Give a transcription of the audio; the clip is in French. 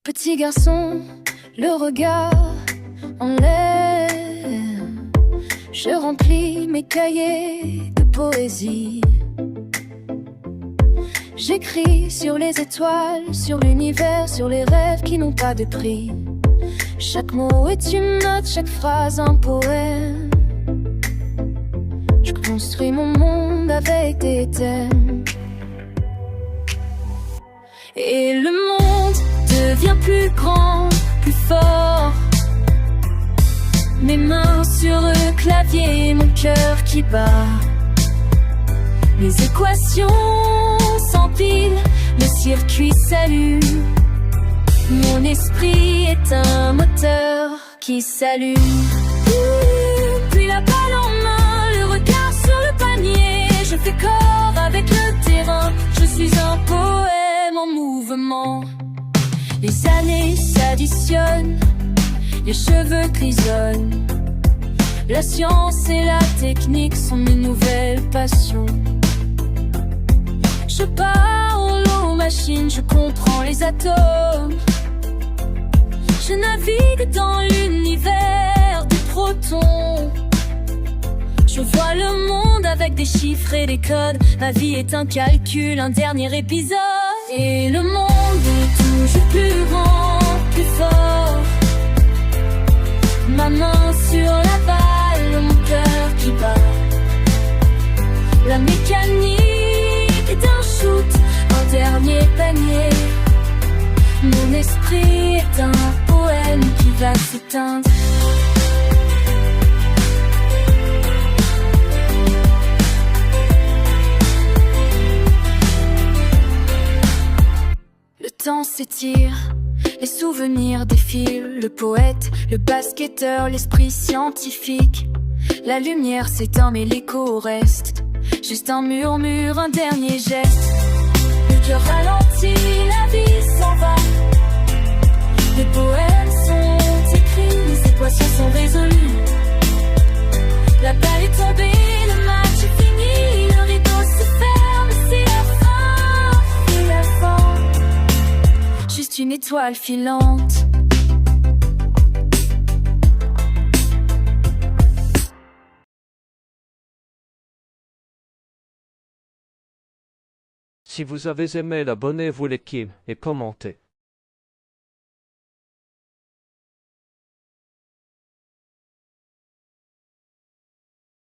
Petit garçon, le regard en l'air, je remplis mes cahiers de poésie. J'écris sur les étoiles, sur l'univers, sur les rêves qui n'ont pas de prix. Chaque mot est une note, chaque phrase un poème. Je construis mon monde avec des thèmes. Et le monde devient plus grand, plus fort. Mes mains sur le clavier, mon cœur qui bat. Les équations s'empilent, le circuit s'allume. Mon esprit est un moteur qui s'allume. Puis la balle en main, le regard sur le panier. Je fais corps avec le terrain, je suis un poème en mouvement. Les années s'additionnent, les cheveux grisonnent. La science et la technique sont mes nouvelles passions. Je parle aux machines, je comprends les atomes. Je navigue dans l'univers des protons. Je vois le monde avec des chiffres et des codes. Ma vie est un calcul, un dernier épisode. Et le monde est toujours plus grand, plus fort. Ma main sur la balle, mon cœur qui bat. La mécanique est un shoot, un dernier panier. Mon esprit est un poème qui va s'éteindre. Le temps s'étire, les souvenirs défilent. Le poète, le basketteur, l'esprit scientifique. La lumière s'éteint mais l'écho reste. Juste un murmure, un dernier geste. Le cœur ralentit, la vie s'en va. Les poèmes sont écrits, les équations sont résolues. La balle est tombée, le match est fini. Le rideau se ferme, c'est la fin, c'est la fin. Juste une étoile filante. Si vous avez aimé, abonnez-vous l'équipe et commentez.